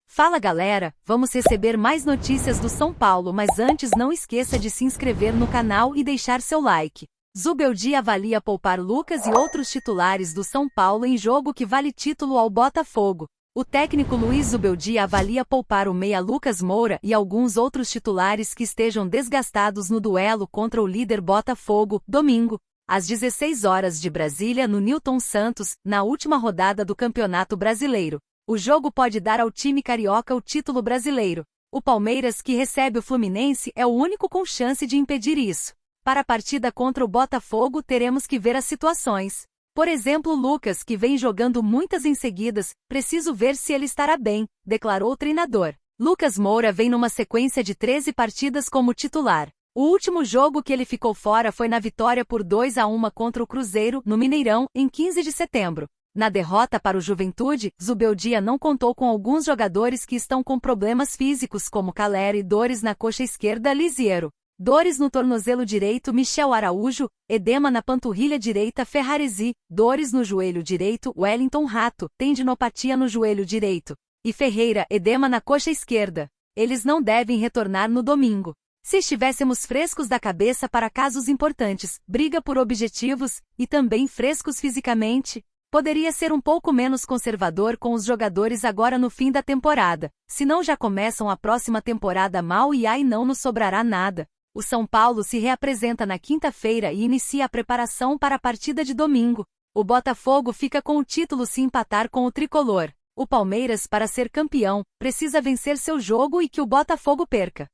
Fala galera, vamos receber mais notícias do São Paulo, mas antes não esqueça de se inscrever no canal e deixar seu like. Zubeldia avalia poupar Lucas e outros titulares do São Paulo em jogo que vale título ao Botafogo. O técnico Luiz Zubeldia avalia poupar o meia Lucas Moura e alguns outros titulares que estejam desgastados no duelo contra o líder Botafogo, domingo, às 16 horas de Brasília no Newton Santos, na última rodada do Campeonato Brasileiro. O jogo pode dar ao time carioca o título brasileiro. O Palmeiras, que recebe o Fluminense, é o único com chance de impedir isso. Para a partida contra o Botafogo, teremos que ver as situações. Por exemplo, Lucas, que vem jogando muitas em seguidas, preciso ver se ele estará bem, declarou o treinador. Lucas Moura vem numa sequência de 13 partidas como titular. O último jogo que ele ficou fora foi na vitória por 2-1 contra o Cruzeiro, no Mineirão, em 15 de setembro. Na derrota para o Juventude, Zubeldia não contou com alguns jogadores que estão com problemas físicos como Caleri, dores na coxa esquerda, Lisiero, dores no tornozelo direito, Michel Araújo, edema na panturrilha direita, Ferraresi, dores no joelho direito, Wellington Rato, tendinopatia no joelho direito, e Ferreira, edema na coxa esquerda. Eles não devem retornar no domingo. Se estivéssemos frescos da cabeça para casos importantes, briga por objetivos, e também frescos fisicamente, poderia ser um pouco menos conservador com os jogadores agora no fim da temporada, senão já começam a próxima temporada mal e aí não nos sobrará nada. O São Paulo se reapresenta na quinta-feira e inicia a preparação para a partida de domingo. O Botafogo fica com o título se empatar com o tricolor. O Palmeiras, para ser campeão, precisa vencer seu jogo e que o Botafogo perca.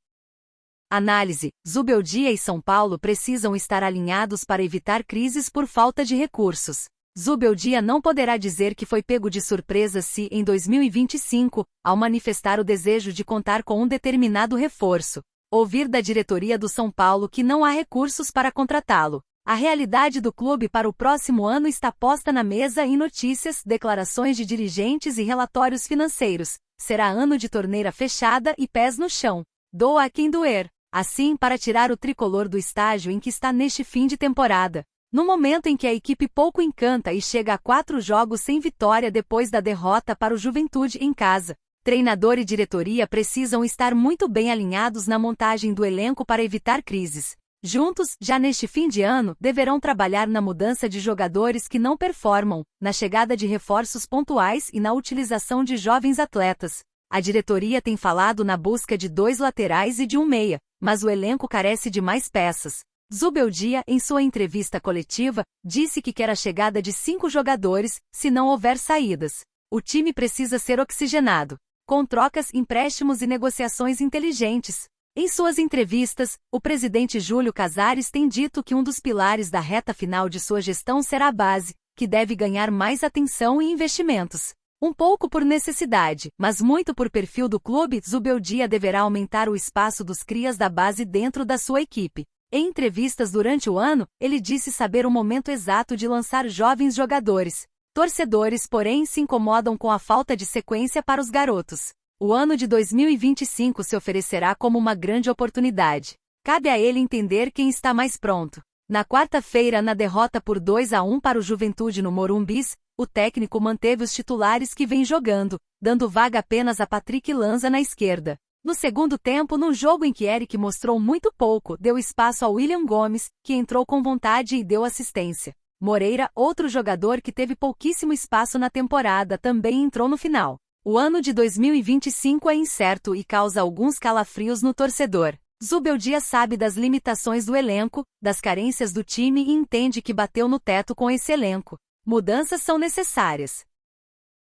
Análise: Zubeldia e São Paulo precisam estar alinhados para evitar crises por falta de recursos. Zubeldia não poderá dizer que foi pego de surpresa se, em 2025, ao manifestar o desejo de contar com um determinado reforço, ouvir da diretoria do São Paulo que não há recursos para contratá-lo. A realidade do clube para o próximo ano está posta na mesa em notícias, declarações de dirigentes e relatórios financeiros. Será ano de torneira fechada e pés no chão. Doa a quem doer. Assim, para tirar o tricolor do estágio em que está neste fim de temporada. No momento em que a equipe pouco encanta e chega a 4 jogos sem vitória depois da derrota para o Juventude em casa, treinador e diretoria precisam estar muito bem alinhados na montagem do elenco para evitar crises. Juntos, já neste fim de ano, deverão trabalhar na mudança de jogadores que não performam, na chegada de reforços pontuais e na utilização de jovens atletas. A diretoria tem falado na busca de 2 laterais e de um meia, mas o elenco carece de mais peças. Zubeldia, em sua entrevista coletiva, disse que quer a chegada de 5 jogadores, se não houver saídas. O time precisa ser oxigenado, com trocas, empréstimos e negociações inteligentes. Em suas entrevistas, o presidente Júlio Casares tem dito que um dos pilares da reta final de sua gestão será a base, que deve ganhar mais atenção e investimentos. Um pouco por necessidade, mas muito por perfil do clube, Zubeldia deverá aumentar o espaço dos crias da base dentro da sua equipe. Em entrevistas durante o ano, ele disse saber o momento exato de lançar jovens jogadores. Torcedores, porém, se incomodam com a falta de sequência para os garotos. O ano de 2025 se oferecerá como uma grande oportunidade. Cabe a ele entender quem está mais pronto. Na quarta-feira, na derrota por 2-1 para o Juventude no Morumbis, o técnico manteve os titulares que vem jogando, dando vaga apenas a Patrick Lanza na esquerda. No segundo tempo, num jogo em que Eric mostrou muito pouco, deu espaço ao William Gomes, que entrou com vontade e deu assistência. Moreira, outro jogador que teve pouquíssimo espaço na temporada, também entrou no final. O ano de 2025 é incerto e causa alguns calafrios no torcedor. Zubeldia sabe das limitações do elenco, das carências do time e entende que bateu no teto com esse elenco. Mudanças são necessárias.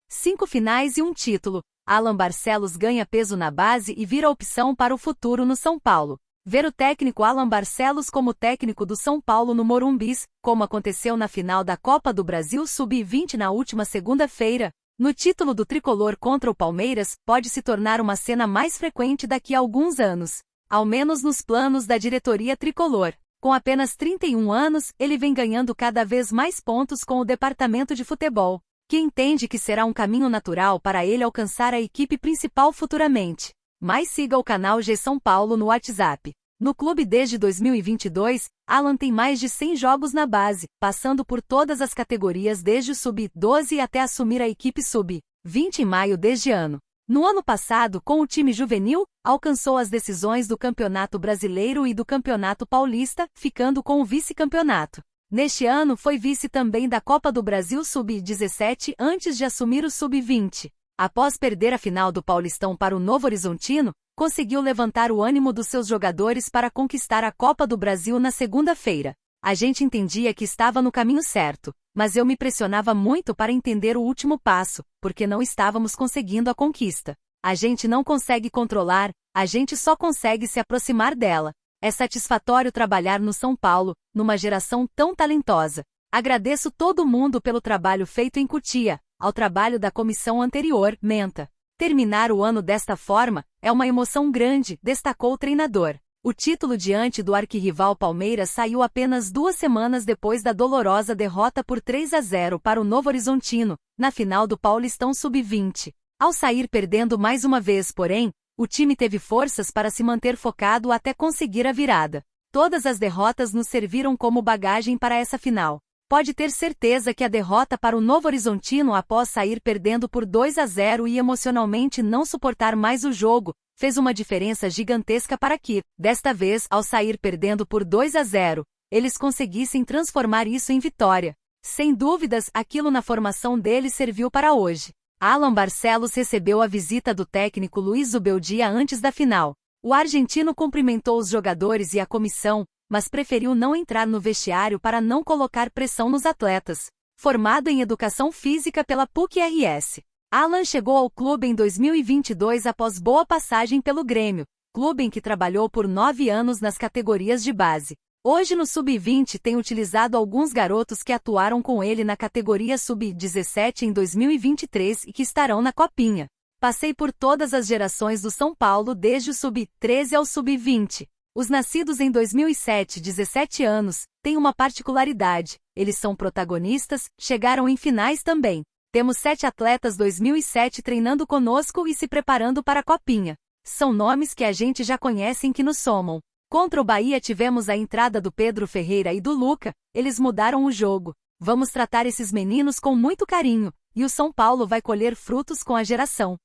5 finais e um título. Alan Barcelos ganha peso na base e vira opção para o futuro no São Paulo. Ver o técnico Alan Barcelos como técnico do São Paulo no Morumbis, como aconteceu na final da Copa do Brasil Sub-20 na última segunda-feira, no título do tricolor contra o Palmeiras, pode se tornar uma cena mais frequente daqui a alguns anos. Ao menos nos planos da diretoria tricolor. Com apenas 31 anos, ele vem ganhando cada vez mais pontos com o departamento de futebol, que entende que será um caminho natural para ele alcançar a equipe principal futuramente. Mas siga o canal G São Paulo no WhatsApp. No clube desde 2022, Alan tem mais de 100 jogos na base, passando por todas as categorias desde o Sub-12 até assumir a equipe Sub-20 em maio deste ano. No ano passado, com o time juvenil, alcançou as decisões do Campeonato Brasileiro e do Campeonato Paulista, ficando com o vice-campeonato. Neste ano foi vice também da Copa do Brasil Sub-17 antes de assumir o Sub-20. Após perder a final do Paulistão para o Novo Horizontino, conseguiu levantar o ânimo dos seus jogadores para conquistar a Copa do Brasil na segunda-feira. A gente entendia que estava no caminho certo, mas eu me pressionava muito para entender o último passo, porque não estávamos conseguindo a conquista. A gente não consegue controlar, a gente só consegue se aproximar dela. É satisfatório trabalhar no São Paulo, numa geração tão talentosa. Agradeço todo mundo pelo trabalho feito em Cotia, ao trabalho da comissão anterior, Menta. Terminar o ano desta forma é uma emoção grande, destacou o treinador. O título diante do arquirrival Palmeiras saiu apenas 2 semanas depois da dolorosa derrota por 3-0 para o Novo Horizontino, na final do Paulistão Sub-20. Ao sair perdendo mais uma vez, porém, o time teve forças para se manter focado até conseguir a virada. Todas as derrotas nos serviram como bagagem para essa final. Pode ter certeza que a derrota para o Novo Horizontino após sair perdendo por 2-0 e emocionalmente não suportar mais o jogo, fez uma diferença gigantesca para que, desta vez, ao sair perdendo por 2-0, eles conseguissem transformar isso em vitória. Sem dúvidas, aquilo na formação deles serviu para hoje. Alan Barcelos recebeu a visita do técnico Luiz Zubeldia antes da final. O argentino cumprimentou os jogadores e a comissão, mas preferiu não entrar no vestiário para não colocar pressão nos atletas. Formado em Educação Física pela PUC-RS, Alan chegou ao clube em 2022 após boa passagem pelo Grêmio, clube em que trabalhou por 9 anos nas categorias de base. Hoje no Sub-20 tem utilizado alguns garotos que atuaram com ele na categoria Sub-17 em 2023 e que estarão na Copinha. Passei por todas as gerações do São Paulo desde o Sub-13 ao Sub-20. Os nascidos em 2007, 17 anos, têm uma particularidade, eles são protagonistas, chegaram em finais também. Temos 7 atletas 2007 treinando conosco e se preparando para a Copinha. São nomes que a gente já conhece e que nos somam. Contra o Bahia tivemos a entrada do Pedro Ferreira e do Luca, eles mudaram o jogo. Vamos tratar esses meninos com muito carinho, e o São Paulo vai colher frutos com a geração.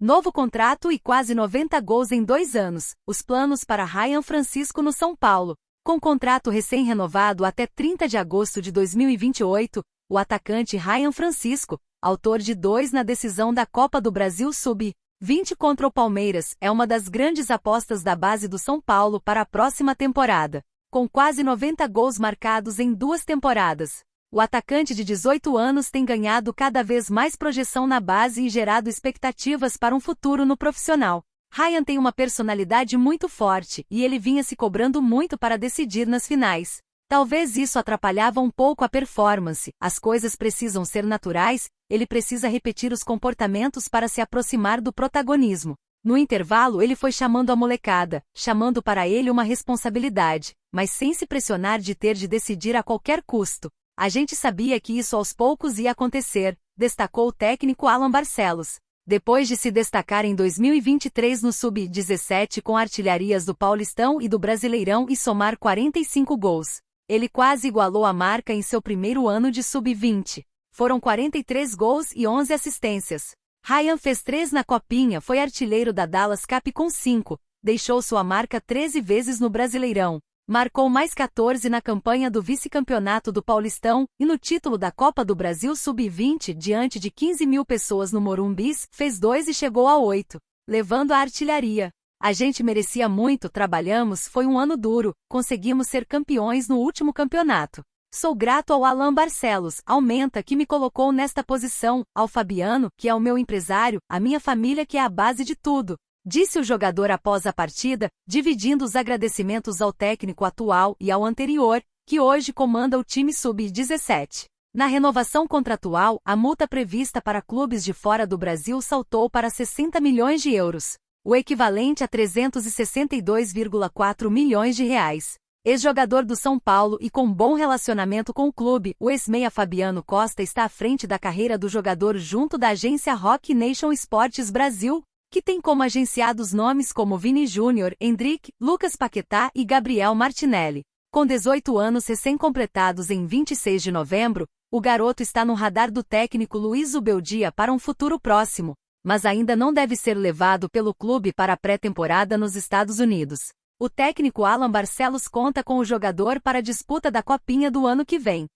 Novo contrato e quase 90 gols em 2 anos, os planos para Ryan Francisco no São Paulo. Com contrato recém-renovado até 30 de agosto de 2028, o atacante Ryan Francisco, autor de 2 na decisão da Copa do Brasil Sub-20 contra o Palmeiras, é uma das grandes apostas da base do São Paulo para a próxima temporada. Com quase 90 gols marcados em 2 temporadas, o atacante de 18 anos tem ganhado cada vez mais projeção na base e gerado expectativas para um futuro no profissional. Ryan tem uma personalidade muito forte e ele vinha se cobrando muito para decidir nas finais. Talvez isso atrapalhava um pouco a performance, as coisas precisam ser naturais, ele precisa repetir os comportamentos para se aproximar do protagonismo. No intervalo ele foi chamando a molecada, chamando para ele uma responsabilidade, mas sem se pressionar de ter de decidir a qualquer custo. A gente sabia que isso aos poucos ia acontecer, destacou o técnico Alan Barcelos. Depois de se destacar em 2023 no Sub-17 com artilharias do Paulistão e do Brasileirão e somar 45 gols, ele quase igualou a marca em seu primeiro ano de Sub-20. Foram 43 gols e 11 assistências. Ryan fez 3 na Copinha, foi artilheiro da Dallas Cup com 5, deixou sua marca 13 vezes no Brasileirão. Marcou mais 14 na campanha do vice-campeonato do Paulistão, e no título da Copa do Brasil Sub-20 diante de 15 mil pessoas no Morumbis, fez 2 e chegou a 8, levando a artilharia. A gente merecia muito, trabalhamos, foi um ano duro, conseguimos ser campeões no último campeonato. Sou grato ao Alan Barcelos, aumenta que me colocou nesta posição, ao Fabiano, que é o meu empresário, a minha família que é a base de tudo. Disse o jogador após a partida, dividindo os agradecimentos ao técnico atual e ao anterior, que hoje comanda o time Sub-17. Na renovação contratual, a multa prevista para clubes de fora do Brasil saltou para 60 milhões de euros, o equivalente a 362,4 milhões de reais. Ex-jogador do São Paulo e com bom relacionamento com o clube, o ex-meia Fabiano Costa está à frente da carreira do jogador junto da agência Rock Nation Esportes Brasil, que tem como agenciados nomes como Vini Júnior, Endrick, Lucas Paquetá e Gabriel Martinelli. Com 18 anos recém-completados em 26 de novembro, o garoto está no radar do técnico Luiz Zubeldia para um futuro próximo. mas ainda não deve ser levado pelo clube para a pré-temporada nos Estados Unidos. O técnico Alan Barcelos conta com o jogador para a disputa da Copinha do ano que vem.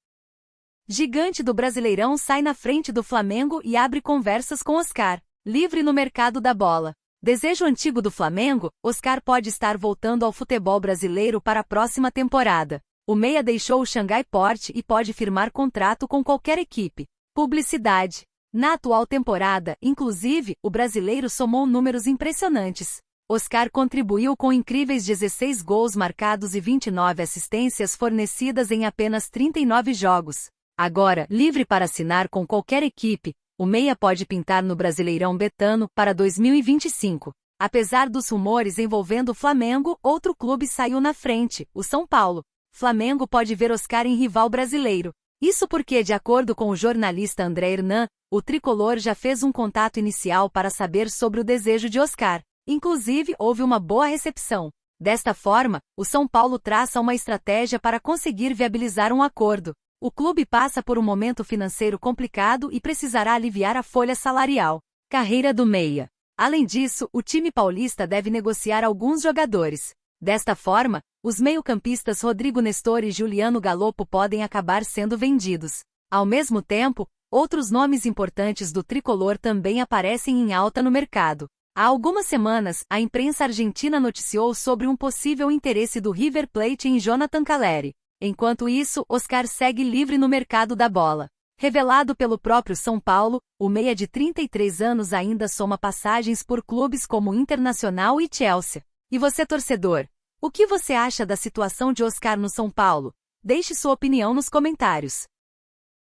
Gigante do Brasileirão sai na frente do Flamengo e abre conversas com Oscar, livre no mercado da bola. Desejo antigo do Flamengo, Oscar pode estar voltando ao futebol brasileiro para a próxima temporada. O meia deixou o Xangai Port e pode firmar contrato com qualquer equipe. Publicidade. Na atual temporada, inclusive, o brasileiro somou números impressionantes. Oscar contribuiu com incríveis 16 gols marcados e 29 assistências fornecidas em apenas 39 jogos. Agora, livre para assinar com qualquer equipe, o meia pode pintar no Brasileirão Betano para 2025. Apesar dos rumores envolvendo o Flamengo, outro clube saiu na frente, o São Paulo. Flamengo pode ver Oscar em rival brasileiro. Isso porque, de acordo com o jornalista André Hernan, o tricolor já fez um contato inicial para saber sobre o desejo de Oscar. Inclusive, houve uma boa recepção. Desta forma, o São Paulo traça uma estratégia para conseguir viabilizar um acordo. O clube passa por um momento financeiro complicado e precisará aliviar a folha salarial. Carreira do meia. Além disso, o time paulista deve negociar alguns jogadores. Desta forma, os meio-campistas Rodrigo Nestor e Juliano Galopo podem acabar sendo vendidos. Ao mesmo tempo, outros nomes importantes do tricolor também aparecem em alta no mercado. Há algumas semanas, a imprensa argentina noticiou sobre um possível interesse do River Plate em Jonathan Calleri. Enquanto isso, Oscar segue livre no mercado da bola. Revelado pelo próprio São Paulo, o meia de 33 anos ainda soma passagens por clubes como Internacional e Chelsea. E você, torcedor? O que você acha da situação de Oscar no São Paulo? Deixe sua opinião nos comentários.